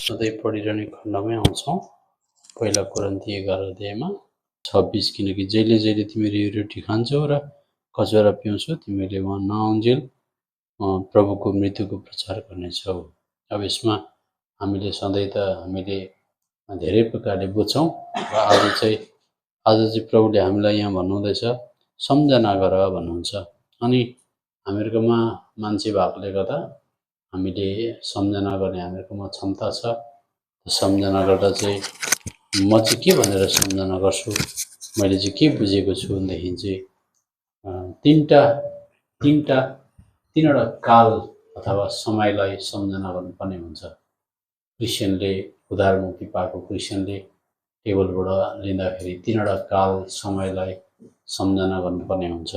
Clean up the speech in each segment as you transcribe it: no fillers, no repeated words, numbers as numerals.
सधैँ पढिरहने खण्डमै आउँछौँ। पहिला कोरिन्थी 11 अध्यायमा 26 किनकि जहिले जहिले तिमीले यो रोटी खान्छौ र कचौरा पिउँछौ तिमीले उहाँ नआउन्जेल प्रभुको मृत्युको प्रचार गर्नेछौ। अब यसमा हामीले सधैँ त हामीले धेरै प्रकारले बुझ्छौँ र आज चाहिँ प्रभुले हामीलाई यहाँ भन्नुहुँदैछ सम्झना गर भन्नुहुन्छ। अनि हामीहरूकोमा मान्छे भएकोले गर्दा हामीले सम्झना गर्ने हामीहरूकोमा क्षमता छ। सम्झना गर्दा चाहिँ म चाहिँ के भनेर सम्झना गर्छु, मैले चाहिँ के बुझेको छु भनेदेखि चाहिँ तीनवटा काल अथवा समयलाई सम्झना गर्नुपर्ने हुन्छ। क्रिस्चियनले उद्धारमुक्ति पाएको क्रिस्चियनले टेबलबाट लिँदाखेरि तीनवटा काल समयलाई सम्झना गर्नुपर्ने हुन्छ।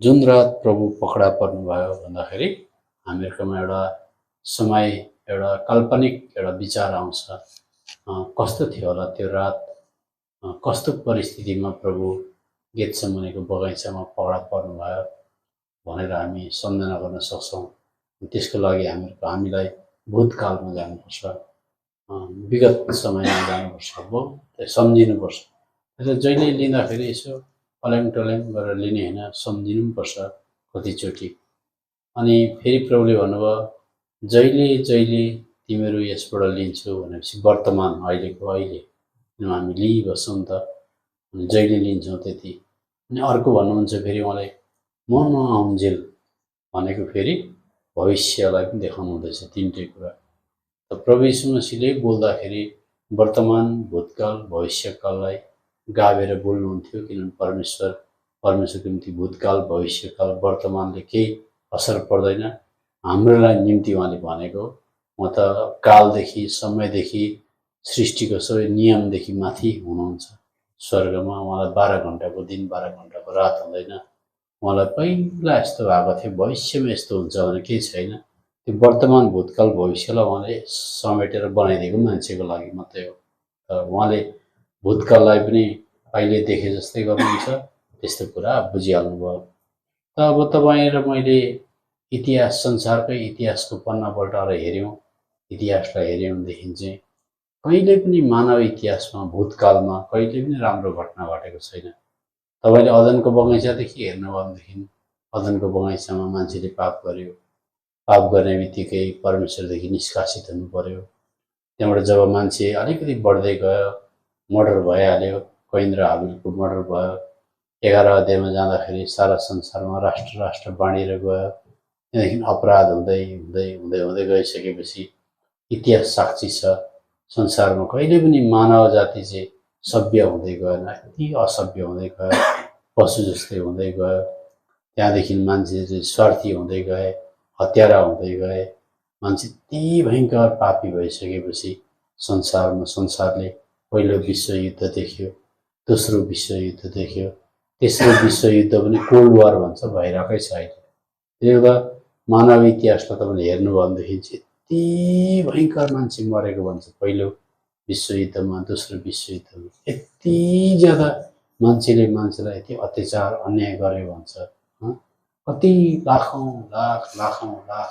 जुन रात प्रभु पक्रा पर्नुभयो भन्दाखेरि हामीहरूकोमा एउटा समय, एउटा काल्पनिक एउटा विचार आउँछ, कस्तो थियो होला त्यो रात, कस्तो परिस्थितिमा प्रभु गेतसेमनीको बगैँचामा पक्रा पर्नुभयो भनेर हामी सम्झना गर्न सक्छौँ। त्यसको लागि हामीलाई भूतकालमा जानुपर्छ, विगत समयमा जानुपर्छ, सम्झिनुपर्छ। र जहिले लिँदाखेरि यसो पल्याङ टल्याङ गरेर लिने होइन, सम्झिनु पनि पर्छ कतिचोटि। अनि फेरि प्रभुले भन्नुभयो जहिले जहिले तिमीहरू यसबाट लिन्छौ भनेपछि वर्तमान अहिले हामी लिइबस्छौँ नि त, जहिले लिन्छौँ त्यति। अनि अर्को भन्नुहुन्छ फेरि उहाँले म नआउन्जेल भनेको फेरि भविष्यलाई पनि देखाउनु हुँदैछ, तिनटै कुरा। त प्रभु यीशु मसीहले बोल्दाखेरि वर्तमान, भूतकाल, भविष्यकाललाई गाभेर बोल्नुहुन्थ्यो, किनभने परमेश्वरको निम्ति भूतकाल, भविष्यकाल, वर्तमानले केही असर पर्दैन। हाम्रोलाई निम्ति उहाँले भनेको म त कालदेखि, समयदेखि, सृष्टिको सबै नियमदेखि माथि हुनुहुन्छ स्वर्गमा। उहाँलाई 12 घण्टाको दिन, 12 घण्टाको रात हुँदैन। उहाँलाई पहिला यस्तो भएको थियो, भविष्यमा यस्तो हुन्छ भने केही छैन। त्यो वर्तमान, भूतकाल, भविष्यलाई उहाँले समेटेर बनाइदिएको मान्छेको लागि मात्रै हो। उहाँले भूतकाललाई पनि अहिले देखे जस्तै गर्नुहुन्छ, त्यस्तो कुरा बुझिहाल्नु भयो। त अब तपाईँ र मैले इतिहास, संसारकै इतिहासको पन्ना पल्टाएर हेऱ्यौँ, इतिहासलाई हेऱ्यौँ भनेदेखि चाहिँ कहिले पनि मानव इतिहासमा, भूतकालमा कहिले पनि राम्रो घटना घटेको छैन। तपाईँले अदनको बगैँचादेखि हेर्नुभयो भनेदेखि अदनको बगैँचामा मान्छेले पाप गर्यो, पाप गर्ने बित्तिकै परमेश्वरदेखि निष्कासित हुनु पर्यो। त्यहाँबाट जब मान्छे अलिकति बढ्दै गयो, मर्डर भइहाल्यो, कैन र हाबिलको मर्डर भयो। 11 अध्यायमा जाँदाखेरि सारा संसारमा राष्ट्र बाँडिएर गयो। त्यहाँदेखि अपराध हुँदै हुँदै हुँदै हुँदै गइसकेपछि इतिहास साक्षी छ, संसारमा कहिले पनि मानव जाति चाहिँ सभ्य हुँदै गएन, यति असभ्य हुँदै गयो, पशु जस्तै हुँदै गयो। त्यहाँदेखि मान्छे चाहिँ स्वार्थी हुँदै गए, हत्यारा हुँदै गए। मान्छे यति भयङ्कर पापी भइसकेपछि संसारले पहिलो विश्वयुद्ध देख्यो, दोस्रो विश्वयुद्ध देख्यो, तेस्रो विश्वयुद्ध पनि कोल्ड वार भन्छ, भइरहेकै छ अहिले। त्यसले गर्दा मानव इतिहासलाई तपाईँले हेर्नुभयो भनेदेखि चाहिँ यति भयङ्कर मान्छे मरेको भन्छ पहिलो विश्वयुद्धमा, दोस्रो विश्वयुद्धमा। यति ज्यादा मान्छेलाई यति अत्याचार अन्याय गर्यो भन्छ। कति लाखौँ लाख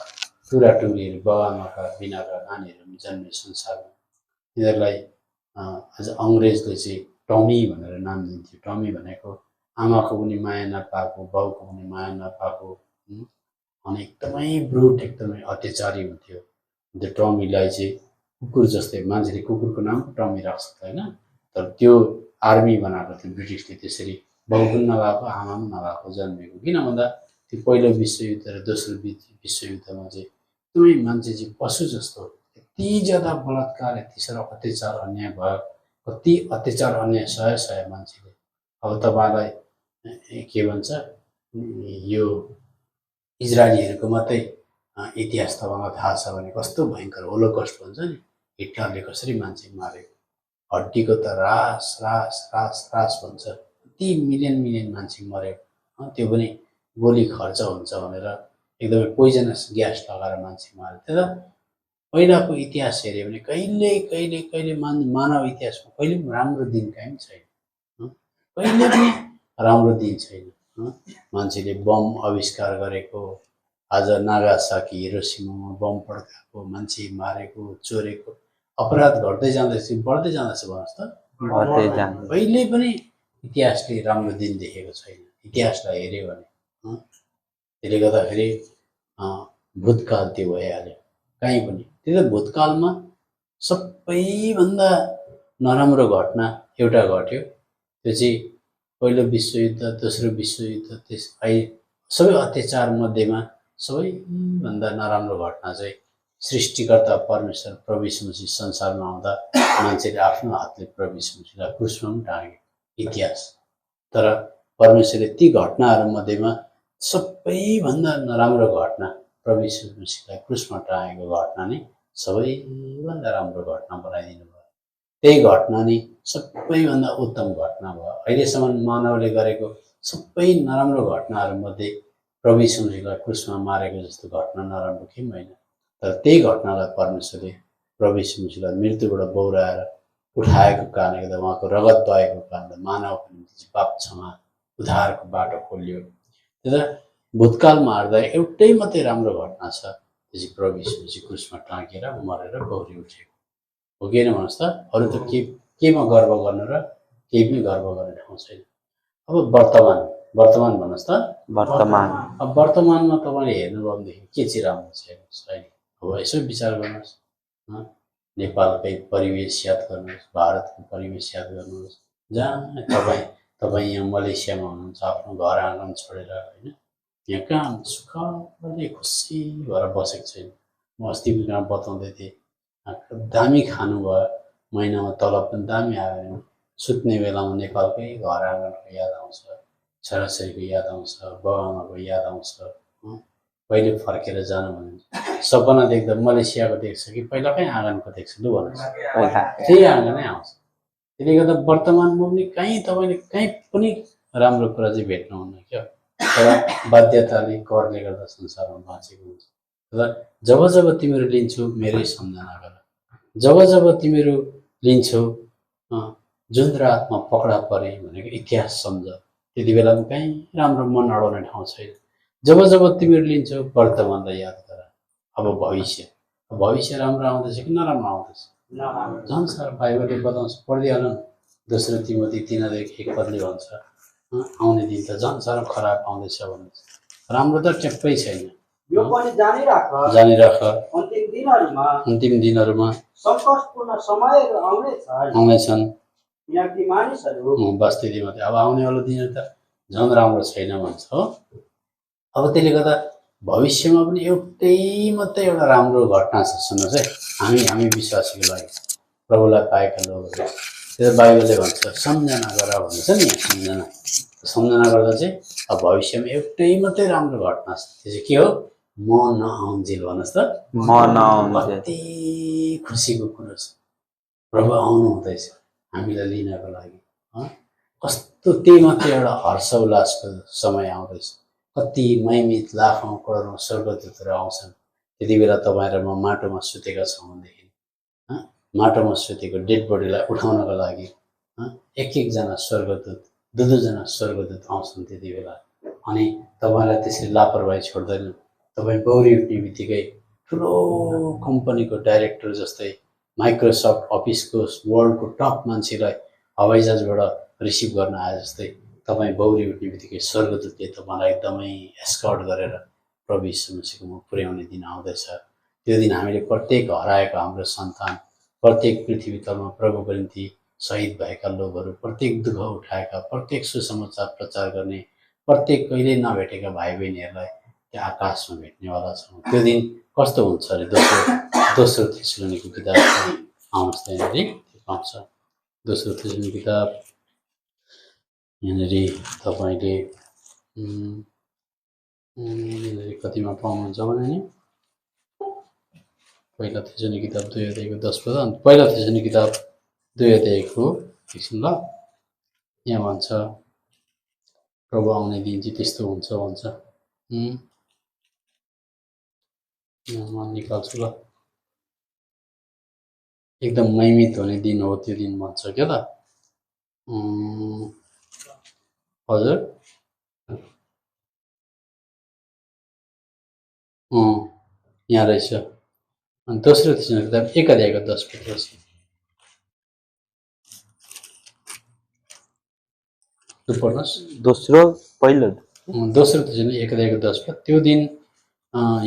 टुराटुरीहरू, बाबाआमाका बिनाका नानीहरू जन्मे संसारमा। यिनीहरूलाई आज अङ्ग्रेजले चाहिँ टमी भनेर नाम दिन्थ्यो। टमी भनेको आमाको पनि माया नपाएको, बाउको पनि माया नपाएको, अनि एकदमै ब्रुट, एकदमै अत्याचारी हुन्थ्यो। त्यो टमीलाई चाहिँ कुकुर जस्तै, मान्छेले कुकुरको नाम टमी राख्छ होइन, तर त्यो आर्मी बनाएको थियो ब्रिटिसले, त्यसरी बाउ पनि नभएको, आमा पनि नभएको जन्मेको। किन भन्दा त्यो पहिलो विश्वयुद्ध र दोस्रो विश्वयुद्धमा चाहिँ एकदमै मान्छे चाहिँ पशु जस्तो, यति ज्यादा बलात्कार, यति साह्रो अत्याचार अन्याय भयो। कति अत्याचार अन्याय सहे मान्छेले। अब तपाईँलाई के भन्छ, यो इजरायलीहरूको मात्रै इतिहास तपाईँलाई थाहा छ भने कस्तो भयङ्कर होलोकस्ट भन्छ नि, हिटलरले कसरी मान्छे मारेको, हड्डीको त रास भन्छ। कति मिलियन मान्छे मर्यो, त्यो पनि गोली खर्च हुन्छ भनेर एकदमै पोइजनस ग्यास लगाएर मान्छे मार्यो। त्यही त पहिलाको इतिहास हेऱ्यो भने कहिले मानव इतिहासमा कहिले पनि राम्रो दिन काहीँ छैन, कहिले पनि राम्रो दिन छैन। मान्छेले बम आविष्कार गरेको, आज नागासाकी हिरोसिमामा बम पड्काएको, मान्छे मारेको, चोरेको, अपराध घट्दै जाँदैछ बढ्दै जाँदैछ भन्नुहोस् त? बढ्दै जान्छ। कहिले पनि इतिहासले राम्रो दिन देखेको छैन इतिहासलाई हेऱ्यो भने। त्यसले गर्दाखेरि भूतकाल त्यो भइहाल्यो कहीँ पनि। त्यो त भूतकालमा सबैभन्दा नराम्रो घटना एउटा घट्यो, त्यो चाहिँ पहिलो विश्वयुद्ध, दोस्रो विश्वयुद्ध, त्यस सबै अत्याचार मध्येमा सबैभन्दा नराम्रो घटना चाहिँ सृष्टिकर्ता परमेश्वर प्रभु यीशु मसीह संसारमा आउँदा मान्छेले आफ्नो हातले प्रभु यीशु मसीहलाई क्रुसमा पनि टाँग्यो इतिहास। तर परमेश्वरले ती घटनाहरूमध्येमा सबैभन्दा नराम्रो घटना प्रभु यीशु मसीहलाई क्रुसमा टाँगेको घटना नै सबैभन्दा राम्रो घटना बनाइदिनु भयो। त्यही घटना नै सबैभन्दा उत्तम घटना भयो। अहिलेसम्म मानवले गरेको सबै नराम्रो घटनाहरूमध्ये प्रभु यीशु मसीहलाई क्रुसमा मारेको जस्तो घटना नराम्रो केही होइन। तर त्यही घटनालाई परमेश्वरले प्रभु यीशु मसीहलाई मृत्युबाट बौराएर उठाएको कारणले गर्दा उहाँको रगत बहेको कारणले मानवको निम्ति पाप क्षमा उद्धारको बाटो खोलियो। त्यसलाई भूतकालमा हेर्दा एउटै मात्रै राम्रो घटना छ, त्यो चाहिँ प्रभु यीशु मसीह क्रुसमा टाँगिएर मरेर बौरी उठेको हो कि होइन भन्नुहोस् त? अरू त केमा गर्व गर्नु र केही पनि गर्व गर्ने ठाउँ छैन। अब वर्तमान भन्नुहोस् त? वर्तमान। अब वर्तमानमा तपाईँले हेर्नुभयो भनेदेखि के चाहिँ राम्रो छ हेर्नुहोस् अहिले। अब यसो विचार गर्नुहोस्, नेपालकै परिवेश याद गर्नुहोस्, भारतको परिवेश याद गर्नुहोस्। जहाँ तपाईँ यहाँ मलेसियामा हुनुहुन्छ आफ्नो घर आँगन छोडेर होइन, यहाँ कहाँ सुखले खुसी भएर बसेको छैन। म अस्ति कहाँ बताउँदै थिएँ, दामी खानुभयो, महिनामा तलब पनि दामी आयो भने सुत्ने बेलामा नेपालकै घर आँगनको याद आउँछ, छोराछोरीको याद आउँछ, बाबाआमाको याद आउँछ। कहिले फर्केर जानु भने सपना देख्दा मलेसियाको देख्छ कि पहिलाकै आँगनको देख्छ लु भन्नुहोस्? त्यही आँगनै आउँछ। त्यसले गर्दा वर्तमानमा पनि तपाईँले कहीँ पनि राम्रो कुरा चाहिँ भेट्नुहुन्न क्या। तर बाध्यताले करले गर्दा संसारमा बाँचेको हुन्छ। र जब तिमीहरू लिन्छौ मेरै सम्झना गर, जब तिमीहरू लिन्छौ जुन रातमा पक्रा परे भनेको इतिहास सम्झ, त्यति बेला पनि कहीँ राम्रो मन अडाउने ठाउँ छैन। जब तिमीहरू लिन्छौ वर्तमानलाई याद गर। अब भविष्य राम्रो आउँदैछ कि नराम्रो आउँदैछ? झन् सर बाइबलले बताउँछ, पढिदिइहाल्नु न। दोस्रो तिमोथी 3:1 भन्छ आउने दिन त झन् साह्रो खराब आउँदैछ भन्छ। राम्रो त ट्याप्पै छैन। यो पनि जानिराख अन्तिम दिनहरूमा सङ्कटपूर्ण समयहरू आउनेछन्। यहाँकी मानिसहरू वास्तविकमा अब आउनेवाला दिनहरू त झन् राम्रो छैन भन्छ हो। अब त्यसले गर्दा भविष्यमा पनि एउटै मात्रै एउटा राम्रो घटना छ। सुन्नुहोस् है, हामी विश्वासीको लागि प्रभुलाई पाएका लोकहरू, त्यो बाइबलले भन्छ सम्झना गर भन्छ नि। सम्झना गर्दा चाहिँ अब भविष्यमा एउटै मात्रै राम्रो घटना छ, त्यो चाहिँ के हो? म नआउन्जेल भन्नुहोस् त? म नआउन्जेल। कति खुसीको कुरो छ, प्रभु आउनु हुँदैछ हामीलाई लिनको लागि। कस्तो त्यही मात्रै एउटा हर्ष उल्लासको समय आउँदैछ। कति महिमित लाखौँ करोडौँ स्वर्गदूतहरू आउँछन्। त्यति बेला तपाईँ र म माटोमा सुतेका छौँ भनेदेखि माटोमा सुतेको डेड बडीलाई उठाउनको लागि एक-एकजना स्वर्गदूत, दुईजना स्वर्गदूत आउँछन् त्यति बेला। अनि तपाईँलाई त्यसरी लापरवाही छोड्दैन। तपाईँ बौरी उठ्ने बित्तिकै ठुलो कम्पनीको डाइरेक्टर जस्तै माइक्रोसफ्ट अफिसको वर्ल्डको टप मान्छेलाई हवाईजहाजबाट रिसिभ गर्न आए जस्तै तपाईँ बौरी उठ्ने बित्तिकै स्वर्गदूतले तपाईँलाई एकदमै एस्कर्ट गरेर प्रभु यीशु मसीहकोमा पुर्याउने दिन आउँदैछ। त्यो दिन हामीले प्रत्येक हराएको हाम्रो सन्तान, प्रत्येक पृथ्वी तलमा प्रभुको निम्ति शहीद भएका लोकहरू, प्रत्येक दुःख उठाएका, प्रत्येक सुसमाचार प्रचार गर्ने, प्रत्येक कहिले नभेटेका भाइ बहिनीहरूलाई त्यो आकाशमा भेट्नेवाला छौँ। त्यो दिन कस्तो हुन्छ अरे? दोस्रो थेसलोनिको किताब आउँछ त्यहाँनिर त्यो पाउँछ। दोस्रो थेसलोनिको किताब यहाँनिर तपाईँले कतिमा पाउनुहुन्छ भने नि पहिला थेसलोनिको किताब 2:10 अनि पहिला थेसलोनिको किताब 2:1 एकछिन ल। यहाँ भन्छ प्रभु आउने दिन चाहिँ त्यस्तो हुन्छ भन्छ। म निकाल्छु ल। एकदम महिमित हुने दिन हो त्यो दिन भन्छ क्या त। हजुर यहाँ रहेछ अनि दोस्रो थिचन किताब 1 अध्यायको 10 पद छ। त्यो पढ्नुहोस्। दोस्रो पहिलो दोस्रो थिचन 1 अध्यायको 10 पद। त्यो दिन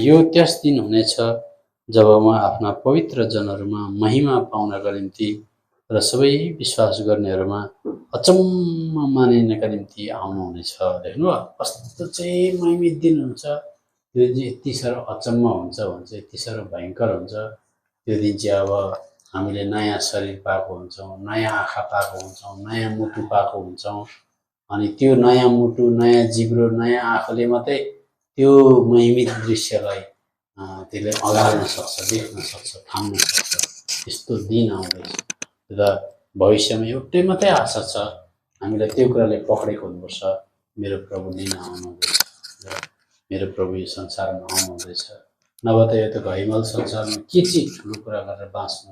यो त्यस दिन हुनेछ जब म आफ्ना पवित्र जनहरूमा महिमा पाउनका निम्ति र सबै विश्वास गर्नेहरूमा अचम्म मानिनका निम्ति आउनुहुनेछ। देख्नुभयो कस्तो चाहिँ महिमित दिन हुन्छ। त्यो चाहिँ यति साह्रो अचम्म हुन्छ भन्छ, यति साह्रो भयङ्कर हुन्छ। त्यो दिन चाहिँ अब हामीले नयाँ शरीर पाएको हुन्छौँ, नयाँ आँखा पाएको हुन्छौँ, नयाँ मुटु पाएको हुन्छौँ। अनि त्यो नयाँ मुटु, नयाँ जिब्रो, नयाँ आँखाले मात्रै त्यो महिमित दृश्यलाई त्यसले अगाल्न सक्छ, देख्न सक्छ, थाम्न सक्छ। त्यस्तो दिन आउँदैछ र भविष्यमा एउटै मात्रै आशा छ, हामीलाई त्यो कुराले पक्रेको हुनुपर्छ। मेरो प्रभु लिन आउनुहुँदैछ र मेरो प्रभु यो संसारमा आउनुहुँदैछ। नभए त यो त घैमल संसारमा के चाहिँ ठुलो कुरा गरेर बाँच्नु,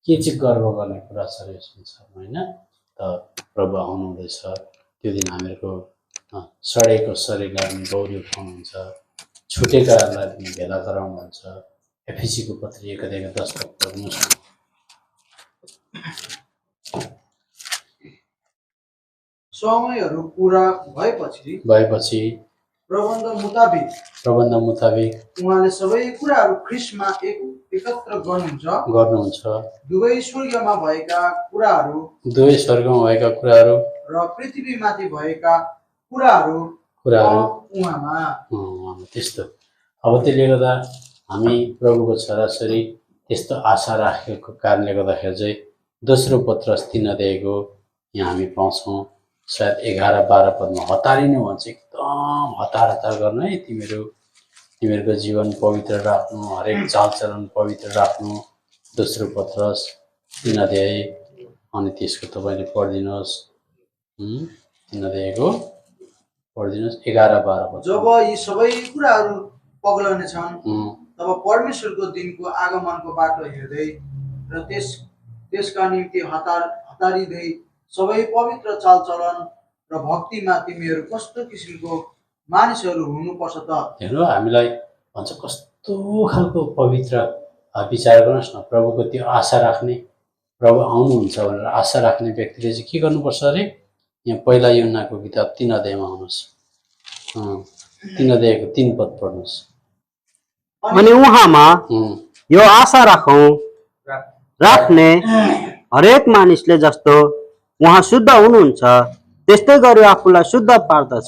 के चाहिँ गर्व गर्ने कुरा छ यो संसारमा, होइन? त प्रभु आउनुहुँदैछ। त्यो दिन हामीहरूको सडेको शरीरलाई पनि गौरी उठाउनुहुन्छ, छुटेकाहरूलाई पनि भेला गराउनुहुन्छ। एफिसीको पत्री 1 अध्यायको 10 पद पढ्नुहोस् न। समयहरू पूरा भएपछि प्रबन्ध मुताबिक उहाँले सबै कुराहरू ख्रीष्टमा एकत्र गर्नुहुन्छ। दुवै स्वर्गमा भएका कुराहरू र पृथ्वीमाथि भएका कुराहरू उहाँमा। त्यस्तो अब त्यसले गर्दा हामी प्रभुको छोराछोरी त्यस्तो आशा राखेको कारणले गर्दाखेरि चाहिँ दोस्रो पत्रस 3 अध्यायको यहाँ हामी पाउँछौँ। सायद 11-12 पदमा हतारिनु भन्छ, एकदम हतार गर्नु है। तिमीहरूको जीवन पवित्र राख्नु, हरेक चालचलन पवित्र राख्नु। दोस्रो पत्रस 3 अध्याय अनि त्यसको तपाईँले पढिदिनुहोस्। 3 अध्यायको पढिदिनुहोस् 11-12 पद। जब यी सबै कुराहरू पग्लनेछन् तब परमेश्वरको दिनको आगमनको बाटो हेर्दै र त्यसका निम्ति हतारिँदै सबै पवित्र चालचलन र भक्तिमा तिमीहरू कस्तो किसिमको मानिसहरू हुनुपर्छ त। हेर्नु हामीलाई भन्छ कस्तो खालको पवित्र विचार गर्नुहोस् न। प्रभुको त्यो आशा राख्ने, प्रभु आउनुहुन्छ भनेर आशा राख्ने व्यक्तिले चाहिँ के गर्नुपर्छ अरे? यहाँ पहिला यूहन्नाको किताब 3 अध्यायमा आउनुहोस्। 3 अध्यायको 3 पद पढ्नुहोस्। अनि उहाँमा यो आशा राख्ने हरेक मानिसले जस्तो उहाँ शुद्ध हुनुहुन्छ त्यस्तै गरी आफूलाई शुद्ध पार्दछ।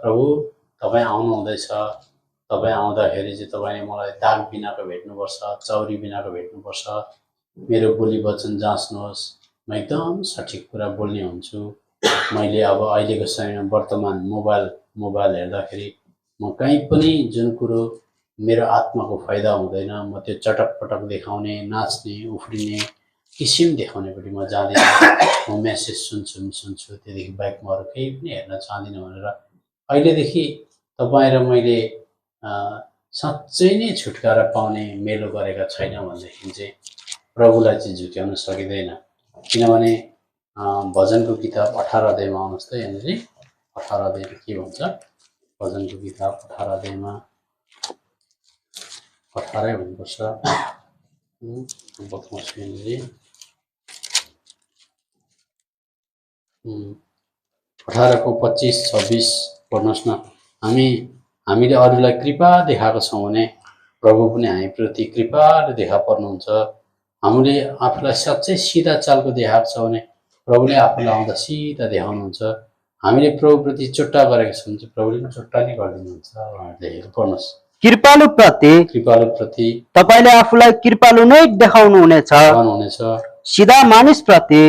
प्रभु तपाईँ आउनुहुँदैछ। तपाईँ आउँदाखेरि चाहिँ तपाईँले मलाई दाग बिनाको भेट्नुपर्छ, चौरी बिनाको भेट्नुपर्छ। मेरो बोली वचन जाँच्नुहोस्, म एकदम सठिक कुरा बोल्ने हुन्छु। मैले अब अहिलेको समयमा वर्तमान मोबाइल हेर्दाखेरि म कहीँ पनि जुन कुरो मेरो आत्माको फाइदा हुँदैन, म त्यो चटक पटक देखाउने, नाच्ने, उफ्रिने किसिम देखाउनेपट्टि म जाँदिनँ। म मेसेज सुन्छु, त्यहाँदेखि बाहेक म अरू केही पनि हेर्न चाहदिनँ भनेर अहिलेदेखि तपाईँ र मैले साँच्चै नै छुटकारा पाउने मेलो गरेका छैन भनेदेखि चाहिँ प्रभुलाई चाहिँ झुक्याउन सकिँदैन। किनभने भजनको किताब 18 अध्यायमा आउनुहोस् त। यहाँनिर 18 अध्यायमा के भन्छ? भजनको किताब 18 अध्यायमा 18 भन्नुपर्छ। बताउँछु यहाँनिर 18 को 25-26 पढ्नुहोस् न। हामीले अरूलाई कृपा देखाएको छौँ भने प्रभु पनि हामीप्रति कृपाले देखा पर्नुहुन्छ। हामीले आफूलाई साँच्चै सिधा चालको देखाएको छ भने प्रभुले आफूलाई आउँदा सिधा देखाउनुहुन्छ। हामीले प्रभुप्रति चोट्टा गरेका छौँ भने प्रभुले पनि चोट्टा नै गरिदिनुहुन्छ। लेखेको पढ्नुहोस्। कृपालु प्रति तपाईले आफूलाई कृपालु नै देखाउनु हुनेछ। सिधा मानिस प्रति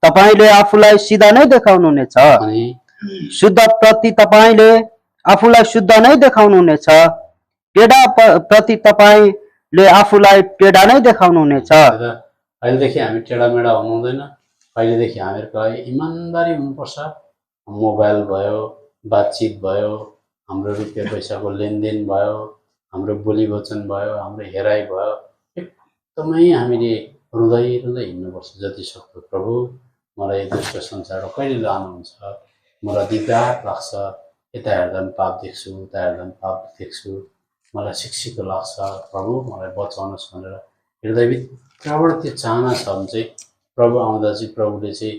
तपाईले आफूलाई सिधा नै देखाउनु हुनेछ। शुद्ध प्रति तपाईले आफूलाई शुद्ध नै देखाउनु हुनेछ। टेढा प्रति तपाईले आफूलाई टेढा नै देखाउनु हुनेछ। अहिलेदेखि हामी टेढा मेढा हुनु हुँदैन। अहिलेदेखि हामीहरूको इमानदारी हुनुपर्छ। मोबाइल भयो, बातचित भयो, हाम्रो रुपियाँ पैसाको लेनदेन भयो, हाम्रो बोली वचन भयो, हाम्रो हेराइ भयो, एकदमै हामीले रुँदै हिँड्नुपर्छ। जति सक्दो प्रभु मलाई दुष्ट संसारमा कहिले लानुहुन्छ, मलाई दिगदार लाग्छ। यता हेर्दा पनि पाप देख्छु, उता हेर्दा पनि पाप देख्छु। मलाई शिक्षित लाग्छ, प्रभु मलाई बचाउनुहोस् भनेर हृदयभित्रबाट त्यो चाहना छ भने चाहिँ प्रभु आउँदा चाहिँ प्रभुले चाहिँ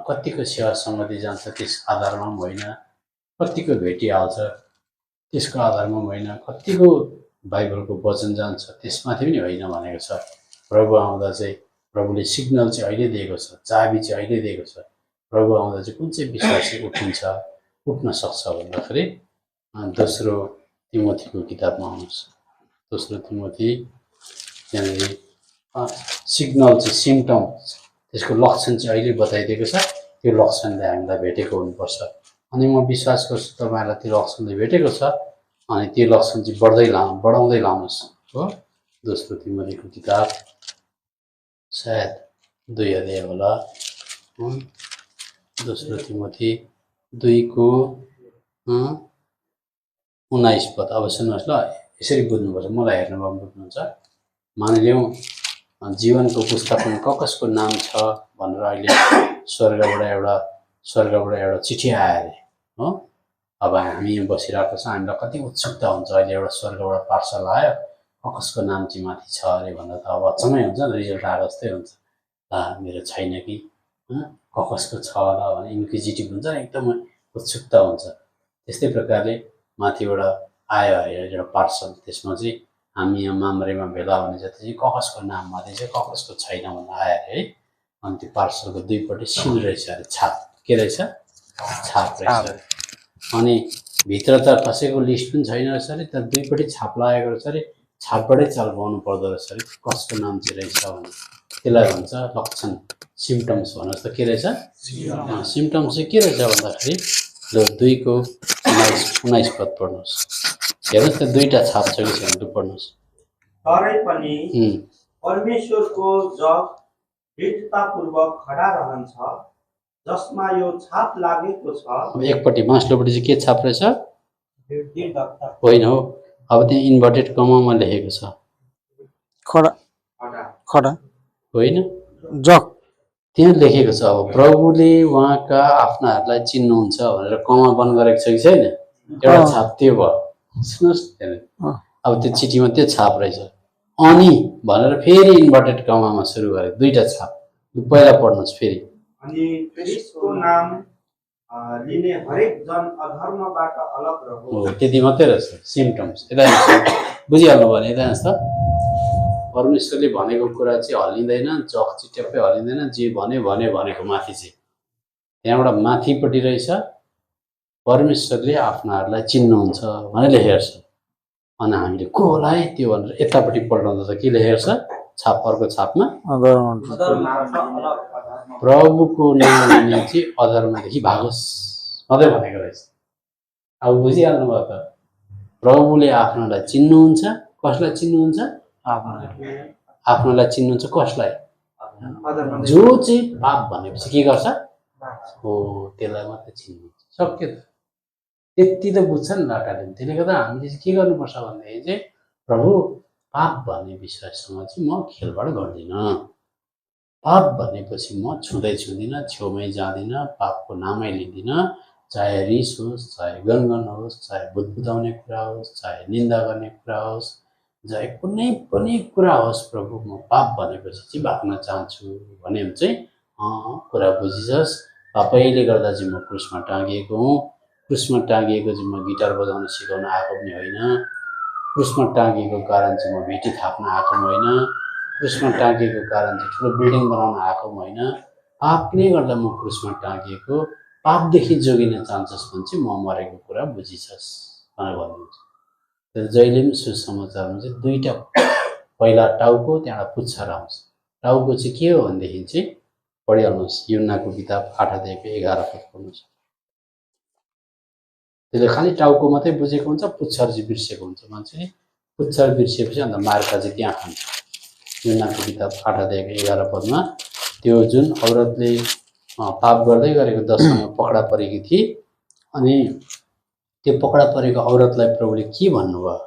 कतिको सेवा सम्बन्धी जान्छ त्यस आधारमा पनि होइन, कतिको भेटिहाल्छ त्यसको आधारमा पनि होइन, कतिको बाइबलको वचन जान्छ त्यसमाथि पनि होइन भनेको छ। प्रभु आउँदा चाहिँ प्रभुले सिग्नल चाहिँ अहिले दिएको छ, चाबी चाहिँ अहिले दिएको छ। प्रभु आउँदा चाहिँ कुन चाहिँ विश्वासी उठ्न सक्छ भन्दाखेरि दोस्रो तिमोथीको किताबमा आउनुहोस्। दोस्रो तिमोथी त्यहाँनिर सिग्नल चाहिँ सिम्टम त्यसको लक्षण चाहिँ अहिले बताइदिएको छ। त्यो लक्षणले हामीलाई भेटेको हुनुपर्छ। अनि म विश्वास गर्छु तपाईँहरूलाई त्यो लक्षणले भेटेको छ। अनि त्यो लक्षण चाहिँ बढाउँदै लानुहोस् हो। दोस्रो तिमोथीको किताब सायद 2 अध्याय होला। दोस्रो तिमोथी 2को 19 पद। अब सुन्नुहोस् ल, यसरी बुझ्नुपर्छ, मलाई हेर्नुभयो बुझ्नुहुन्छ। मानिलिउँ जीवनको पुस्तकमा कसको नाम छ भनेर अहिले स्वर्गबाट एउटा चिठी आयो अरे हो। अब हामी यहाँ बसिरहेको छ, हामीलाई कति उत्सुकता हुन्छ। अहिले एउटा स्वर्गबाट पार्सल आयो, कसको नाम चाहिँ माथि छ अरे भन्दा त अब अचम्मै हुन्छ नि, रिजल्ट आएको जस्तै हुन्छ। मेरो छैन कि कसको छ होला भने इन्क्विजिटिभ हुन्छ, एकदमै उत्सुकता हुन्छ। त्यस्तै प्रकारले माथिबाट आयो अरे एउटा पार्सल, त्यसमा चाहिँ हामी यहाँ माम्रेमा भेला हुने जति चाहिँ कसको नाम माथि चाहिँ कसको छैन भन्दा आयो अरे है। अनि त्यो पार्सलको दुईपट्टि सिल रहेछ अरे, छाप के रहेछ, छाप रहेछ। अनि भित्र त कसैको लिस्ट पनि छैन रहेछ अरे, तर दुईपट्टि छाप लागेको रहेछ अरे। छापबाटै चाल पाउनु पर्दो रहेछ अरे कसको नाम चाहिँ रहेछ भने। त्यसलाई भन्छ लक्षण, सिम्टम्स भन्नुहोस् त के रहेछ। सिम्टम्स चाहिँ के रहेछ भन्दाखेरि 2को 19 पद पढ्नुहोस्। हेर्नुहोस् त, 2टा छाप छ कि छैन पढ्नुहोस्। तरै पनि परमेश्वरको जग दृढतापूर्वक खडा रहन्छ, जसमा यो छाप लागेको छ। अब एकपट्टि मास्लोपट्टि चाहिँ के छाप रहेछ होइन हो। अब त्यहाँ इन्भर्टेड कमामा लेखेको छ खडा होइन, जग त्यहाँ लेखेको छ। अब प्रभुले उहाँका आफ्नाहरूलाई चिन्नुहुन्छ भनेर कमा बन्द गरेको छ कि छैन, एउटा छाप त्यो भयो। सुन्नुहोस् त्यहाँनिर अब त्यो चिठीमा त्यो छाप रहेछ। अनि भनेर फेरि इन्भर्टेड कमामा सुरु गरे, 2टा छाप। पहिला पढ्नुहोस् फेरि। अनि ख्रीष्टको नाम लिने हरेक जन अधर्मबाट अलग रहोस्। हो, त्यति मात्रै रहेछ सिम्टम्स। यता बुझिहाल्नु भने यता हेर्नुहोस् त, परमेश्वरले भनेको कुरा चाहिँ हल्लिँदैन, जग चाहिँ ट्याप्पै हल्लिँदैन। जे भनेको माथि चाहिँ त्यहाँबाट माथिपट्टि रहेछ परमेश्वरले आफ्नाहरूलाई चिन्नुहुन्छ भनेर लेखेको छ। अनि हामीले को होला है त्यो भनेर यतापट्टि पल्टाउँदा त के लेखेको छ, छाप अर्को छापमा प्रभुको नाम लिने चाहिँ अधर्मदेखि भागोस् मात्रै भनेको रहेछ। अब बुझिहाल्नु भयो त, प्रभुले आफ्नालाई चिन्नुहुन्छ। कसलाई चिन्नुहुन्छ? आफ्नालाई चिन्नुहुन्छ। कसलाई? जो चाहिँ पाप भनेपछि के गर्छ हो, त्यसलाई मात्रै चिन्नुहुन्छ। सक्यो त, त्यति त बुझ्छ नि लाटाले। त्यसले गर्दा हामीले चाहिँ के गर्नुपर्छ भनेदेखि चाहिँ प्रभु पाप भन्ने विषयसँग चाहिँ म खेलबाड गर्दिनँ। पाप भनेपछि म छुँदिनँ, छेउमै जाँदिनँ, पापको नामै लिँदिनँ। चाहे रिस होस्, चाहे गनगन होस्, चाहे बुदबुदाउने कुरा होस्, चाहे निन्दा गर्ने कुरा होस्, चाहे कुनै पनि कुरा होस्, प्रभु म पाप भनेपछि चाहिँ भाग्न चाहन्छु भने चाहिँ कुरा बुझिछस्। पापैले गर्दा चाहिँ म क्रुसमा टाँगिएको हुँ। क्रुसमा टाँगिएको चाहिँ म गिटार बजाउन सिकाउन आएको पनि होइन। क्रुसमा टाँगिएको कारण चाहिँ म भेटी थाप्न आएको पनि होइन। क्रुसमा टाँगिएको कारण चाहिँ ठुलो बिल्डिङ बनाउन आएको पनि होइन। पापले गर्दा म क्रुसमा टाँगिएको, पापदेखि जोगिन चाहन्छस् भने चाहिँ म मरेको कुरा बुझिछस् भनेर भन्नुहुन्छ। जहिले पनि सुसमाचारमा चाहिँ 2टा, पहिला टाउको त्यहाँबाट पुच्छर आउँछ। टाउको चाहिँ के हो भनेदेखि चाहिँ पढिहाल्नुहोस्, यूहन्नाको किताब 8 अध्यायको 11 पद पढ्नुहोस्। त्यसले खालि टाउको मात्रै बुझेको हुन्छ, पुच्छर चाहिँ बिर्सेको हुन्छ। मान्छेले पुच्छर बिर्सेपछि अन्त मार्का चाहिँ त्यहाँ खान्छ। यूहन्नाको किताब 8 अध्यायको 11 पदमा त्यो जुन औरतले पाप गर्दै गरेको 10मा पकडा परेकी थिए, अनि त्यो पकडा परेको औरतलाई प्रभुले के भन्नुभयो?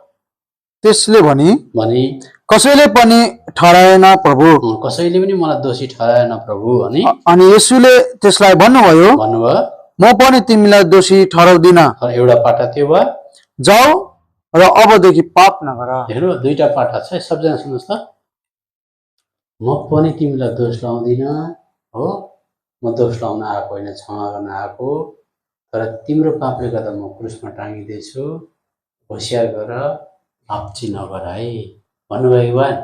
त्यसले भने कसैले पनि ठहराएन प्रभु, कसैले पनि मलाई दोषी ठहराएन प्रभु। अनि येशूले त्यसलाई भन्नुभयो म पनि तिमीलाई दोषी ठहराउँदिन। एउटा पाटा त्यो भयो, जाऊ र अबदेखि पाप नगर। हेर्नु दुईटा पाटा छ सबजना सुन्नुहोस् त। म पनि तिमीलाई दोष लाउँदिनँ हो, म दोष लाउन आएको होइन, क्षमा गर्न आएको, तर तिम्रो पापले गर्दा म क्रुसमा टाँगिँदैछु, होसियार गर, पाप चाहिँ नगर है भन्नुभयो भएन।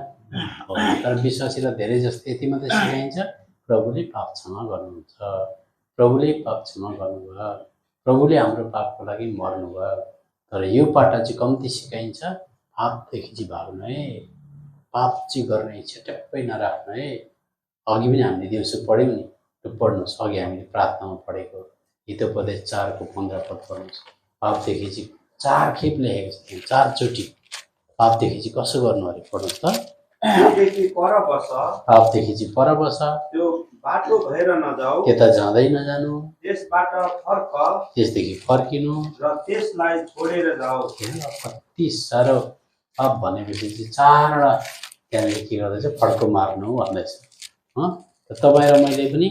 तर विश्वासीलाई धेरै जस्तो यति मात्रै सिकाइन्छ, प्रभुले पाप क्षमा गर्नुहुन्छ, प्रभुले पाप क्षमा गर्नुभयो, प्रभुले हाम्रो पापको लागि मर्नुभयो। तर यो पाटा चाहिँ कम्ती सिकाइन्छ, पापदेखि चाहिँ भाग्नु है, पाप चाहिँ गर्ने इच्छा ट्याप्पै नराख्नु है। अघि पनि हामीले दिउँसो पढ्यौँ नि, त्यो पढ्नुहोस्, अघि हामीले प्रार्थनामा पढेको हितोपदेश 4को 15 पद पढ्नुहोस्। पापदेखि चाहिँ 4 खेप लेखेको छ, 4चोटि पापदेखि चाहिँ कसो गर्नु अरे पढ्नुहोस् त। त्योदेखि पर बस, पापदेखि चाहिँ पर बस, त्यो बाटो भएर नजाऊ, त्यता जाँदै नजानु, त्यसबाट फर्क, त्यसदेखि फर्किनु र त्यसलाई छोडेर जाऊ। कति साह्रो पाप भनेपछि चाहिँ 4वटा त्यहाँनिर के गर्दैछ, फड्को मार्नु भन्दैछ। तपाईँ र मैले पनि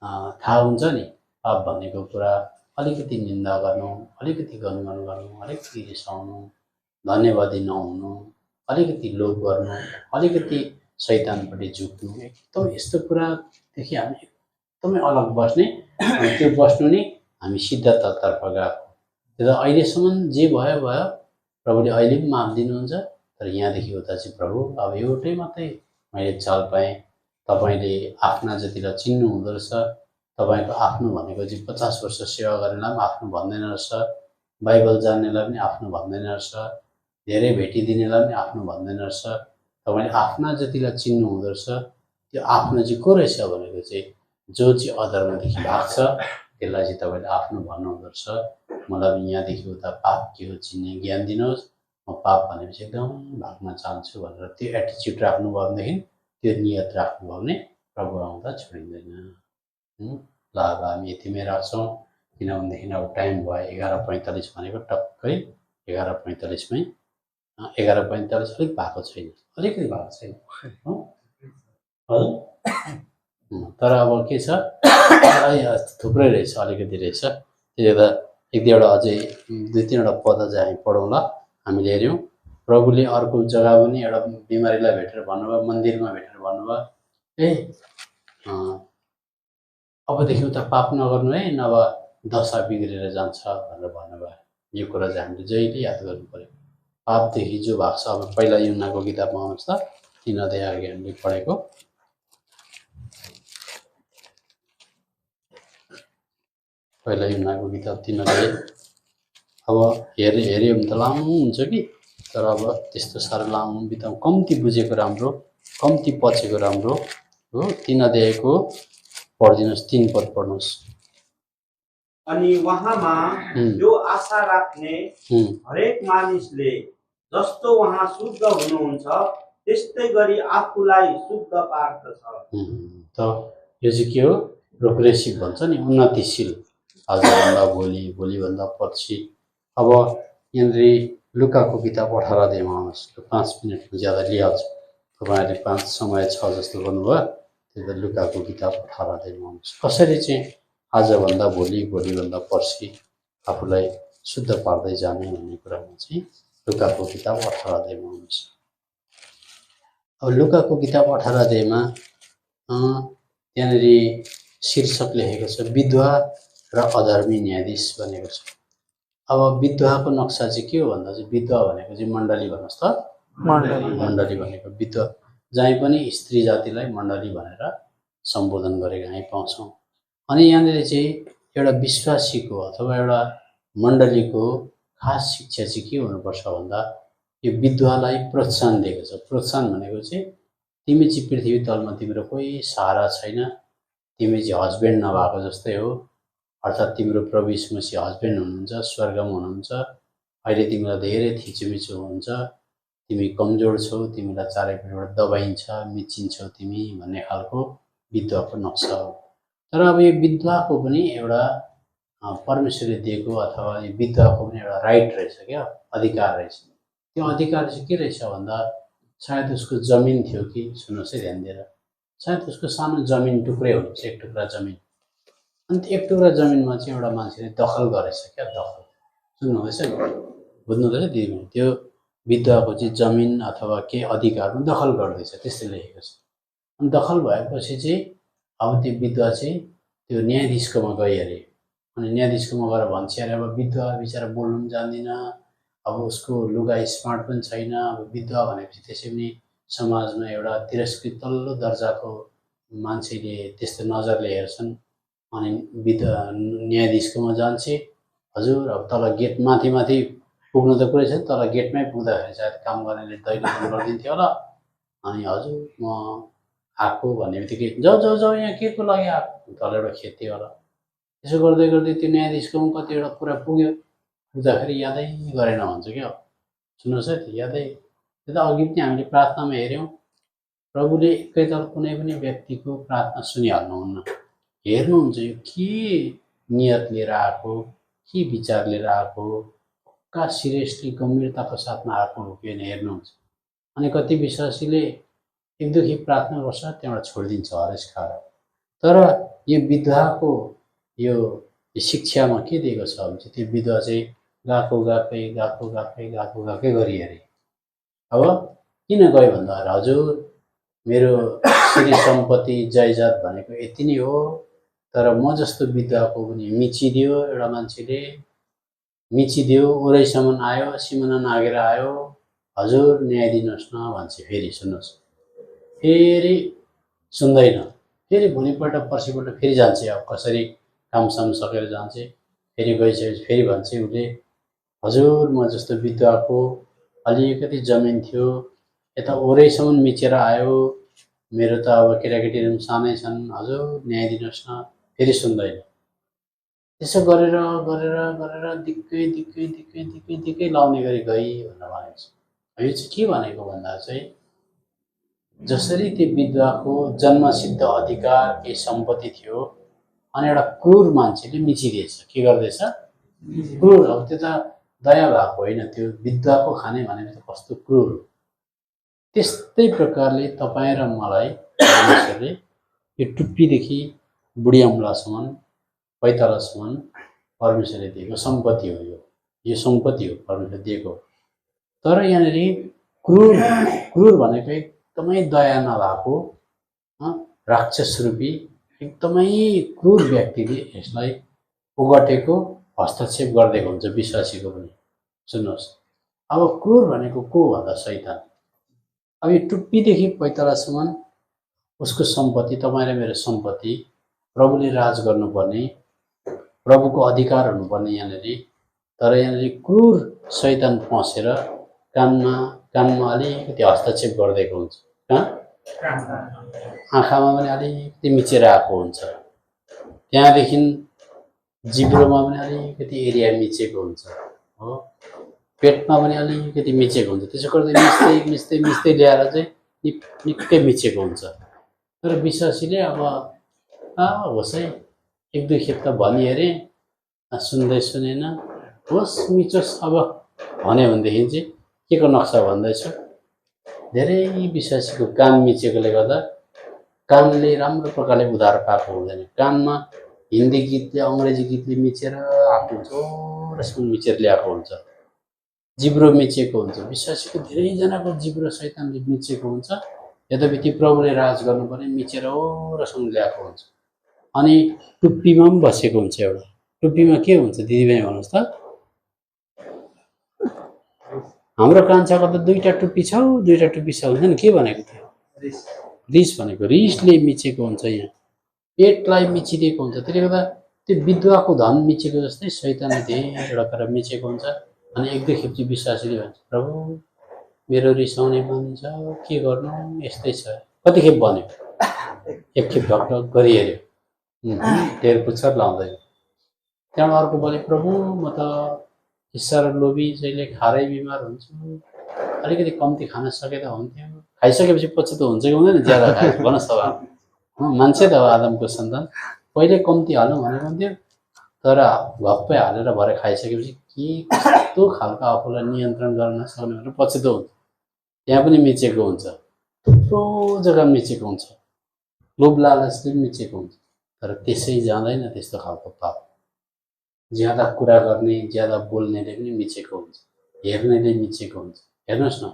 थाहा हुन्छ नि, पाप भनेको कुरा अलिकति निन्दा गर्नु, अलिकति गनगन गर्नु, अलिकति रिसाउनु, धन्यवादी नहुनु, अलिकति लोभ गर्नु, अलिकति शैतानपट्टि झुक्नु, एकदम यस्तो कुरादेखि हामी एकदमै अलग बस्ने। त्यो बस्नु नै हामी सिद्धतातर्फ गएको। त्यो त अहिलेसम्म जे भयो भयो, प्रभुले अहिले पनि माफ दिनुहुन्छ। तर यहाँदेखि उता चाहिँ प्रभु अब एउटै मात्रै मैले चाल पाएँ, तपाईँले आफ्ना जतिलाई चिन्नु हुँदो रहेछ। तपाईँको आफ्नो भनेको चाहिँ 50 वर्ष सेवा गर्नेलाई पनि आफ्नो भन्दैन रहेछ, बाइबल जान्नेलाई पनि आफ्नो भन्दैन रहेछ, धेरै भेटिदिनेलाई पनि आफ्नो भन्दैन रहेछ। तपाईँले आफ्ना जतिलाई चिन्नु हुँदो रहेछ। त्यो आफ्नो चाहिँ को रहेछ भनेको चाहिँ जो चाहिँ अधर्मदेखि भाग्छ त्यसलाई चाहिँ तपाईँले आफ्नो भन्नुहुँदो रहेछ। मलाई पनि यहाँदेखि उता पाप के हो चिन्ने ज्ञान दिनुहोस्, म पाप भनेपछि एकदम भाग्न चाहन्छु भनेर त्यो एटिच्युड राख्नुभयो भनेदेखि, त्यो नियत राख्नुभयो भने प्रभु आउँदा छोडिँदैन। ल अब हामी यतिमै राख्छौँ, किनभनेदेखि अब टाइम भयो 11:45 भनेको टक्कै 11:45मै 11:45 अलिक भएको छैन, अलिकति भएको छैन हजुर। तर अब के छ, थुप्रै रहेछ, अलिकति रहेछ। त्यसले गर्दा एक दुईवटा अझै 2-3वटा पद अझै हामी पढौँ ल। हामीले हेऱ्यौँ प्रभुले अर्को जग्गा पनि एउटा बिमारीलाई भेटेर भन्नुभयो, मन्दिरमा भेटेर भन्नुभयो अबदेखि उता पाप नगर्नु है, नभए दशा बिग्रेर जान्छ भनेर भन्नुभयो। यो कुरा चाहिँ हामीले जहिले याद गर्नु पर्यो। पापदेखि जो भाग्छ, अब पहिला युहन्नाको किताबमा आउनुहोस् त, 3 अध्याय अघि हामीले पढेको। पहिला युहन्नाको किताब 3 अध्याय। अब हेऱ्यो भने त लामो हुन्छ कि, तर अब त्यस्तो साह्रो लामो बिताउँ, कम्ती बुझेको राम्रो, कम्ती पचेको राम्रो हो। 3 अध्यायको पढिदिनुहोस्, 3 पद पढ्नुहोस्। अनि उहाँमा यो आशा राख्ने हरेक मानिसले जस्तो उहाँ शुद्ध हुनुहुन्छ त्यस्तै गरी आफूलाई शुद्ध पार्दछ। त यो चाहिँ के हो, प्रोग्रेसिभ भन्छ नि, उन्नतिशील, आजभन्दा भोलि, भोलिभन्दा पछि। अब यहाँनिर लुकाको किताब 18 अध्यायमा आउनुहोस्। 5 मिनटमा ज्यादा लिइहाल्छु, तपाईँहरूले 5 समय छ जस्तो गर्नुभयो। त्यो त लुकाको किताब 18 अध्यायमा आउनुहोस्। कसरी चाहिँ आजभन्दा भोलि, भोलिभन्दा पर्सि आफूलाई शुद्ध पार्दै जाने भन्ने कुरामा चाहिँ लुकाको किताब 18 अध्यायमा आउनुहोस्। अब लुकाको किताब 18 अध्यायमा त्यहाँनिर शीर्षक लेखेको छ विधवा र अधर्मी न्यायाधीश भनेको छ। अब विधवाको नक्सा चाहिँ के हो भन्दा चाहिँ, विधवा भनेको चाहिँ मण्डली भन्नुहोस् त, मण्डली भनेको विधवा, जहीँ पनि स्त्री जातिलाई मण्डली भनेर सम्बोधन गरेको हामी पाउँछौँ। अनि यहाँनिर चाहिँ एउटा विश्वासीको अथवा एउटा मण्डलीको खास शिक्षा चाहिँ के हुनुपर्छ भन्दा, यो विधवालाई प्रोत्साहन दिएको छ। प्रोत्साहन भनेको चाहिँ तिमी चाहिँ पृथ्वी तलमा तिम्रो कोही सहारा छैन, तिमी चाहिँ हस्बेन्ड नभएको जस्तै हो, अर्थात् तिम्रो प्रभु यीशु मसीह हस्बेन्ड हुनुहुन्छ, स्वर्गमा हुनुहुन्छ, अहिले तिमीलाई धेरै थिचोमिचो हुन्छ, तिमी कमजोर छौ, तिमीलाई चारैपट्टिबाट दबाइन्छ, मिचिन्छौ तिमी भन्ने खालको विधवाको नक्सा हो। तर अब यो विधवाको पनि एउटा परमेश्वरले दिएको अथवा यो विधवाको पनि एउटा राइट रहेछ, क्या अधिकार रहेछ। त्यो अधिकार चाहिँ के रहेछ भन्दा, सायद उसको जमिन थियो कि, सुन्नुहोस् है ध्यान दिएर, सायद उसको सानो जमिन टुक्रै हुनुहुन्छ, एक टुक्रा जमिन। अनि एक टुक्रा जमिनमा चाहिँ एउटा मान्छेले दखल गरेछ क्या, दखल, सुन्नुहुँदैछ नि, बुझ्नुहुँदैछ दिदीबहिनी? त्यो विधवाको चाहिँ जमिन अथवा केही अधिकारमा दखल गर्दैछ, त्यस्तै लेखेको छ। अनि दखल भएपछि चाहिँ अब त्यो विधवा चाहिँ त्यो न्यायाधीशकोमा गयो अरे। अनि न्यायाधीशकोमा गएर भन्छ अरे अब विधवा बिचरा बोल्नु पनि जान्दिन, अब उसको लुगा स्मार्ट पनि छैन। अब विधवा भनेपछि त्यसै पनि समाजमा एउटा तिरस्कृत तल्लो दर्जाको मान्छेले त्यस्तो नजरले हेर्छन्। अनि विधवा न्यायाधीशकोमा जान्छ। हजुर अब तल गेट माथि पुग्नु त कुरै छैन, तल गेटमै पुग्दाखेरि सायद काम गर्नेले दैलो गरिदिन्थ्यो होला। अनि हजुर म आएको भन्ने बित्तिकै जाऊ यहाँ के को लागि आएको, तल एउटा खेत थियो होला। त्यसो गर्दै गर्दै त्यो न्यायाधीशकोमा कतिवटा कुरा पुग्यो, पुग्दाखेरि यादै गरेन भन्छ क्या। सुन्नुहोस् है, त्यो यादै, त्यो त अघि पनि हामीले प्रार्थनामा हेऱ्यौँ, प्रभुले एकैताल कुनै पनि व्यक्तिको प्रार्थना सुनिहाल्नुहुन्न। हेर्नुहुन्छ यो के नियत लिएर आएको, के विचार लिएर आएको, पक्का सिरियसली गम्भीरताको साथमा आएको हो कि होइन हेर्नुहुन्छ। अनि कति विश्वासीले एक दुखी प्रार्थना गर्छ, त्यहाँबाट छोडिदिन्छ हरेस खाएर। तर यो विधवाको यो शिक्षामा के दिएको छ भने चाहिँ त्यो विधवा चाहिँ गएको गएकै गरी अरे। अब किन गयो भन्दा हजुर मेरो श्री सम्पत्ति जायजात भनेको यति नै हो, तर म जस्तो विधवाको पनि मिचिदियो, एउटा मान्छेले मिचिदियो, ओरैसम्म आयो, सिमाना नागेर आयो, हजुर न्याय दिनुहोस् न भन्छ। फेरि सुन्नुहोस्, फेरि सुन्दैन, फेरि भोलिपल्ट पर्सिपल्ट फेरि जान्छ। अब कसरी कामसाम सकेर जान्छ, फेरि गइसकेपछि फेरि भन्छ उसले हजुर म जस्तो विधवाको अलिकति जमिन थियो, यता ओरैसम्म मिचेर आयो, मेरो त अब केटाकेटीहरू पनि सानै छन्, हजुर न्याय दिनुहोस् न। फेरि सुन्दैन। त्यसो गरेर दिक्कै लाउने गरी गई भनेर भनेको छ। यो चाहिँ के भनेको भन्दा चाहिँ जसरी त्यो विधवाको जन्मसिद्ध अधिकार केही सम्पत्ति थियो, अनि एउटा क्रूर मान्छेले मिचिदिएछ। के गर्दैछ? क्रूर। अब त्यो त दया भएको होइन, त्यो विधवाको खाने भनेको त कस्तो क्रूर हो। त्यस्तै प्रकारले तपाईँ र मलाई परमेश्वरले यो टुप्पीदेखि बुढी अम्लासम्म पैतालासम्म परमेश्वरले दिएको सम्पत्ति हो। यो सम्पत्ति हो परमेश्वरले दिएको। तर यहाँनिर क्रूर भनेको एकदमै दया नभएको राक्षस रूपी एकदमै क्रूर व्यक्तिले यसलाई ओगटेको, हस्तक्षेप गरिदिएको हुन्छ विश्वासीको पनि। सुन्नुहोस्, अब क्रूर भनेको को भन्दा शैतान। अब यो टुप्पीदेखि पैतालासम्म उसको सम्पत्ति, तपाईँ र मेरो सम्पत्ति, प्रभुले राज गर्नुपर्ने, प्रभुको अधिकार हुनुपर्ने यहाँनिर। तर यहाँनिर क्रूर शैतान पसेर कानमा अलिकति हस्तक्षेप गरिदिएको हुन्छ। आँखामा पनि अलिकति मिचेर आएको हुन्छ, त्यहाँदेखि जिब्रोमा पनि अलिकति एरिया मिचेको हुन्छ, हो, पेटमा पनि अलिकति मिचेको हुन्छ। त्यसो गर्दै मिच्दै ल्याएर चाहिँ निकै मिचेको हुन्छ। तर विश्वासीले अब होस् है, एक दुई खेप त भनि हेरेँ, सुनेन, होस् मिचोस् अब भन्यो भनेदेखि चाहिँ के को नक्सा भन्दैछु, धेरै विश्वासीको कान मिचेकोले गर्दा कानले राम्रो प्रकारले उद्धार पाएको हुँदैन। कानमा हिन्दी गीतले, अङ्ग्रेजी गीतले मिचेर आफ्नो जोरसँग मिचेर ल्याएको हुन्छ। जिब्रो मिचेको हुन्छ, विश्वासीको धेरैजनाको जिब्रो शैतानले मिचेको हुन्छ। यद्यपि प्रभुले राज गर्नुपर्ने मिचेर ओरसँग ल्याएको हुन्छ। अनि टुप्पीमा पनि बसेको हुन्छ। एउटा टुप्पीमा के हुन्छ दिदीबहिनी भन्नुहोस् त? हाम्रो कान्छाको त दुईवटा टुप्पी छ हुन्छ नि। के भनेको थियो? रिस भनेको, रिसले मिचेको हुन्छ। यहाँ पेटलाई मिचिदिएको हुन्छ। त्यसले गर्दा त्यो विधवाको धन मिचेको जस्तै शैतानले धेरैवटा कुरा मिचेको हुन्छ। अनि एक दुई खेप चाहिँ विश्वासीले भन्छ प्रभु मेरो रिसाउने बानी छ, के गर्नु, यस्तै छ। कति खेप भन्यो? एक खेप ढकढक गरिहेऱ्यो, ढेर पुच्छर लाउँदैन। त्यहाँबाट अर्को बोले प्रभु म त हिस्सा र लोभी, जहिले खारै बिमार हुन्छु, अलिकति कम्ती खान सके त हुन्थ्यो। खाइसकेपछि पछि त हुन्छ कि हुँदैन? ज्यादा खायो भन्नुहोस् त। मान्छे त हो आदमको सन्तान, पहिले कम्ती हाल्नु भनेको हुन्थ्यो, तर भक्कै हालेर भरे खाइसकेपछि के कस्तो खालको आफूलाई नियन्त्रण गर्न नसक्ने भनेर पछि त हुन्छ। त्यहाँ पनि मिचेको हुन्छ, थुप्रो जग्गा मिचेको हुन्छ, लोभ लालचले मिचेको हुन्छ। तर त्यसै जाँदैन त्यस्तो खालको पाप। ज्यादा कुरा गर्ने, ज्यादा बोल्नेले पनि मिचेको हुन्छ। हेर्नेले मिचेको हुन्छ। हेर्नुहोस् न,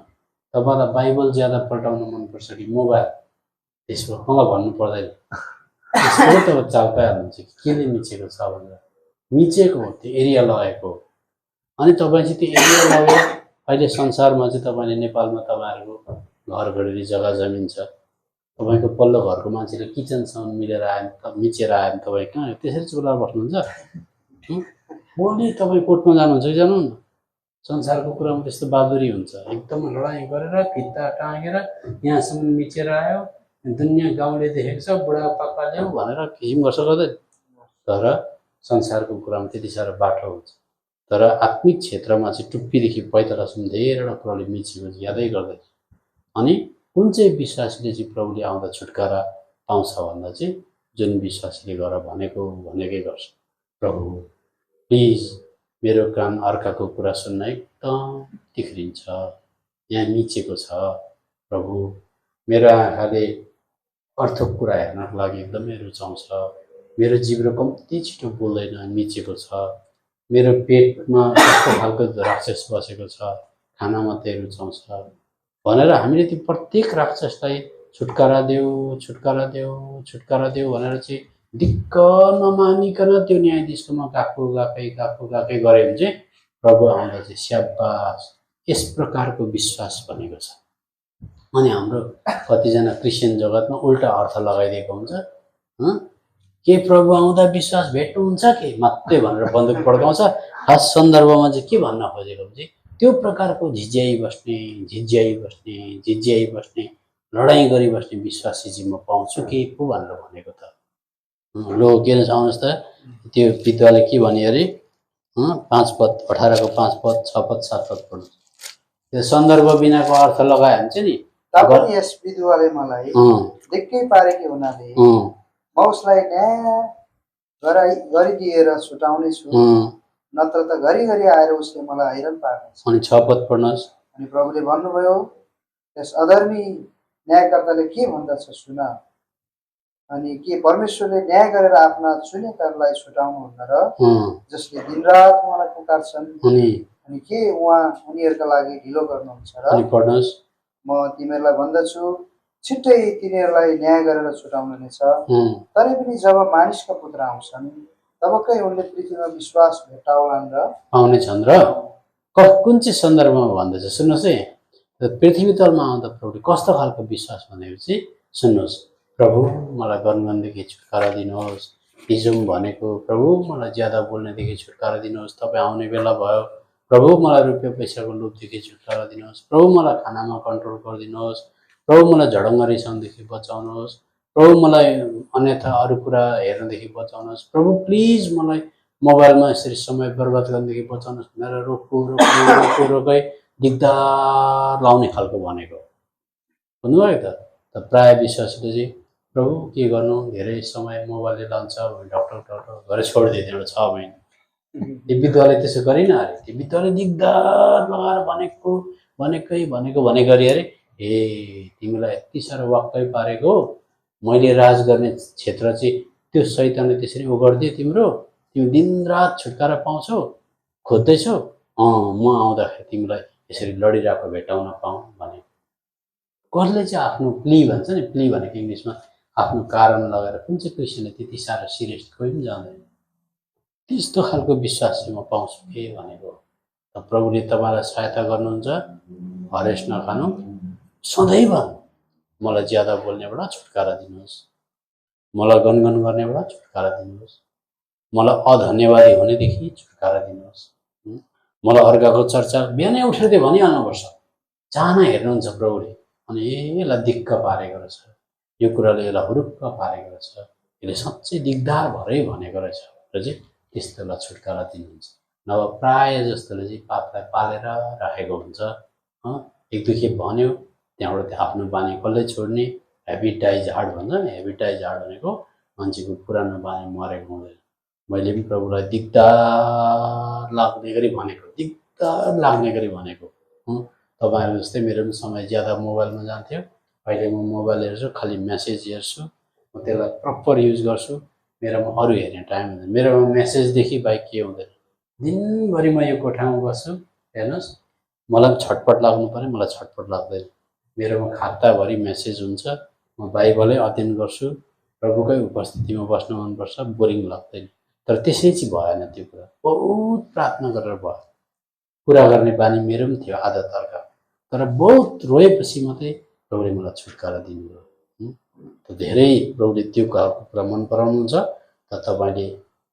तपाईँलाई बाइबल ज्यादा पल्टाउन मनपर्छ कि मोबाइल? त्यसको मलाई भन्नु पर्दैन, त्यसको तपाईँ चाल पाइहाल्नुहुन्छ कि केले मिचेको छ भनेर। मिचेको हो, त्यो एरिया लगाएको हो। अनि तपाईँ चाहिँ त्यो एरिया लगायो। अहिले संसारमा चाहिँ तपाईँले नेपालमा तपाईँहरूको घर घरेरी जग्गा जमिन छ, तपाईँको पल्लो घरको मान्छेले किचनसम्म मिलेर आयो मिचेर आयो भने तपाईँ कहाँ त्यसरी चुलाएर बस्नुहुन्छ? भोलि तपाईँ कोर्टमा जानुहुन्छ कि जानुहुन्न? संसारको कुरामा त्यस्तो बहादुरी हुन्छ, एकदम लडाइँ गरेर फित्ता टाँगेर यहाँसम्म मिचेर आयो, दुनियाँ गाउँले देखेको छ, बुढापाकाले भनेर खिसिम गर्छ गर्दैन। तर संसारको कुरामा त्यति साह्रो बाटो हुन्छ। तर आत्मिक क्षेत्रमा चाहिँ टुप्पीदेखि पैतालासम्म धेरैवटा कुराले मिचेको यादै गर्दैन। अनि कुन चाहिँ विश्वासीले चाहिँ प्रभुले आउँदा छुटकारा पाउँछ भन्दा चाहिँ जुन विश्वासीले गर भनेकै गर्छ। प्रभु प्लिज मेरो कान अर्काको कुरा सुन्न एकदम तिख्रिन्छ, यहाँ मिचेको छ। प्रभु मेरो आँखाले अर्थको कुरा हेर्नको लागि एकदमै रुचाउँछ। मेरो जिब्रो कम्ती छिटो बोल्दैन, मिचेको छ। मेरो पेटमा कस्तो खालको राक्षस बसेको छ, खाना मात्रै रुचाउँछ भनेर हामीले त्यो प्रत्येक राक्षसलाई छुटकारा देऊ छुटकारा देऊ छुटकारा देऊ भनेर चाहिँ दिक्क नमानिकन त्यो न्यायाधीशकोमा गएको गरे भने चाहिँ प्रभु आउँदा चाहिँ स्याबास, यस प्रकारको विश्वास भनेको छ। अनि हाम्रो कतिजना क्रिस्चियन जगतमा उल्टा अर्थ लगाइदिएको हुन्छ। के प्रभु आउँदा विश्वास भेट्नुहुन्छ के मात्रै भनेर बन्दुक पड्काउँछ। खास सन्दर्भमा चाहिँ के भन्न खोजेको चाहिँ त्यो प्रकारको झिझ्याइ बस्ने लडाइँ गरिबस्ने विश्वासी चाहिँ म पाउँछु के पो भनेर भनेको त। लो के आउनुहोस् त, त्यो विद्वाले के भने अरे 5 पद 18 को 5 पद 6 पद 7 पद पढ्नु। त्यो सन्दर्भ बिनाको अर्थ लगायो भने चाहिँ नि तापनि यस विधवाले मलाई दिक्कै पारेकी हुनाले म उसलाई न्याय गरिदिएर छुटाउने छु, नत्र त घरिघरि आएर उसले मलाई हैरान पार्नेछ। अनि 6 पद पढ्नुहोस्। अनि प्रभुले भन्नुभयो, त्यस अधर्मी न्यायकर्ताले के भन्दछ सुन। अनि के परमेश्वरले न्याय गरेर आफ्ना चुनेकाहरूलाई छुटाउनुहुन्न र जसले दिनरात उहाँलाई पुकार्छन्? अनि के उहाँ उनीहरूका लागि ढिलो गर्नुहुन्छ र? म तिमीहरूलाई भन्दछु, छिट्टै तिनीहरूलाई न्याय गरेर छुटाउनु नै छ। तरै पनि जब मानिसका पुत्र आउँछन् तबकै उनले पृथ्वीमा विश्वास भेटाउलान् र पाउनेछन् र। कुन चाहिँ सन्दर्भमा भन्दैछ सुन्नुहोस् है। पृथ्वी तलमा आउँदा प्रभुले कस्तो खालको विश्वास भनेको चाहिँ सुन्नुहोस्। प्रभु मलाई गनगनदेखि छुटकारा दिनुहोस्, हिजो भनेको प्रभु मलाई ज्यादा बोल्नेदेखि छुटकारा दिनुहोस्, तपाईँ आउने बेला भयो। प्रभु मलाई रुपियाँ पैसाको लोभदेखि छुटकारा दिनुहोस्, प्रभु मलाई खानामा कन्ट्रोल गरिदिनुहोस्, प्रभु मलाई झडङ्ग रिसाउनदेखि बचाउनुहोस्, प्रभु मलाई अन्यथा अरू कुरा हेर्नदेखि बचाउनुहोस्, प्रभु प्लिज मलाई मोबाइलमा यसरी समय बर्बाद गर्नदेखि बचाउनुहोस् भनेर रोकै दिगदार लाउने खालको भनेको भन्नुभयो त। प्रायः विश्वासीले चाहिँ प्रभु के गर्नु, धेरै समय मोबाइलले लान्छ भने डक्टर गरेर छोडिदियो 6 महिना। त्यो विद्वाले त्यसो गरिन अरे, त्यो विद्वाले दिगदार लगाएर भनेकै गरी अरे ए तिमीलाई यति साह्रो वाक्कै पारेको, मैले राज गर्ने क्षेत्र चाहिँ त्यो शैतानले त्यसरी ओगर्दियो तिम्रो, तिमी दिनरात छुटकारा पाउँछौ खोज्दैछौ, म आउँदाखेरि तिमीलाई यसरी लडिरहेको भेटाउन पाऊँ भने। कसले चाहिँ आफ्नो प्ली भन्छ नि, प्ली भनेको इङ्ग्लिसमा आफ्नो कारण लगाएर कुन चाहिँ क्रिस्चियनले त्यति साह्रो सिरियस कोही पनि जाँदैन। त्यस्तो खालको विश्वास चाहिँ म पाउँछु के भनेको। प्रभुले तपाईँलाई सहायता गर्नुहुन्छ, हरेस नखानु, सदैव मलाई ज्यादा बोल्नेबाट छुटकारा दिनुहोस्, मलाई गनगन गर्नेबाट छुटकारा दिनुहोस्, मलाई अधन्यवादी हुनेदेखि छुटकारा दिनुहोस्, मलाई अर्काको चर्चा बिहानै उठेर त्यो भनिहाल्नुपर्छ, चाहना हेर्नुहुन्छ प्रभुले। अनि यसलाई दिक्क पारेको रहेछ, यो कुराले यसलाई हुरुक्क पारेको रहेछ, यसले साँच्चै दिगदार भरै भनेको रहेछ र चाहिँ त्यस्तोलाई छुटकारा दिनुहुन्छ। नभए प्रायः जस्तोले चाहिँ पापलाई पालेर राखेको हुन्छ। एक दुई खेप भन्यो, त्यहाँबाट आफ्नो बानी कसले छोड्ने, हेबिटाइज हार्ट भन्छ नि। हेबिटाइज हार्ट भनेको मान्छेको पुरानो बानी मरेको हुँदैन। मैले पनि प्रभुलाई दिगदार लाग्ने गरी भनेको, तपाईँहरू जस्तै मेरो पनि समय ज्यादा मोबाइलमा जान्थ्यो। अहिले म मोबाइल हेर्छु, खालि मेसेज हेर्छु, म त्यसलाई प्रपर युज गर्छु। मेरोमा अरू हेर्ने टाइम हुँदैन, मेरोमा मेसेजदेखि बाहेक के हुँदैन। दिनभरि म यो कोठामा बस्छु, हेर्नुहोस् मलाई छटपट लाग्नु पर्यो, मलाई छटपट लाग्दैन। मेरोमा खाताभरि मेसेज हुन्छ, म बाइबलै अध्ययन गर्छु, प्रभुकै उपस्थितिमा बस्न मनपर्छ, बोरिङ लाग्दैन। तर त्यसै चाहिँ भएन त्यो कुरा, बहुत प्रार्थना गरेर भयो। कुरा गर्ने बानी मेरो पनि थियो आधा तर्क, तर बहुत रोएपछि मात्रै प्रभुले मलाई छुटकारा दिनुभयो। त धेरै प्रभुले त्यो कुरा मन पराउनुहुन्छ। त तपाईँले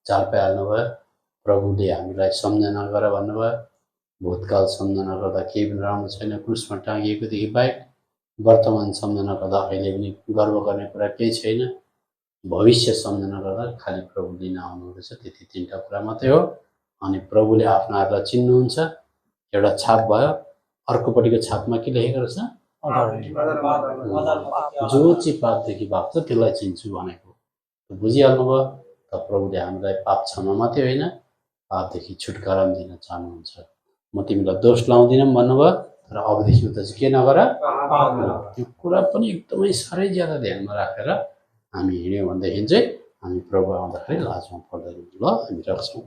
चाल पाइहाल्नुभयो, प्रभुले हामीलाई सम्झना गर भन्नुभयो। भूतकाल सम्झना गर्दा केही पनि राम्रो छैन, क्रुसमा टाँगिएकोदेखि बाहेक। वर्तमान सम्झना गर्दा अहिले पनि गर्व गर्ने कुरा केही छैन। भविष्य सम्झना गर्दा खालि प्रभु लिन आउनुहुँदैछ, त्यति तिनवटा कुरा मात्रै हो। अनि प्रभुले आफ्नाहरूलाई चिन्नुहुन्छ, एउटा छाप भयो। अर्कोपट्टिको छापमा के लेखेको रहेछ? जो चाहिँ पापदेखि भाग्छ त्यसलाई चिन्छु भनेको बुझिहाल्नुभयो। त प्रभुले हामीलाई पाप क्षमा मात्रै होइन, पापदेखि छुटकारा पनि दिन चाहनुहुन्छ। म तिमीलाई दोष लाउँदिनँ भन्नुभयो, तर अबदेखि उता चाहिँ के नगर। त्यो कुरा पनि एकदमै साह्रै ज्यादा ध्यानमा राखेर हामी हिँड्यौँ भनेदेखि चाहिँ हामी प्रभु आउँदाखेरि लाजमा पर्दैन। ल हामी राख्छौँ।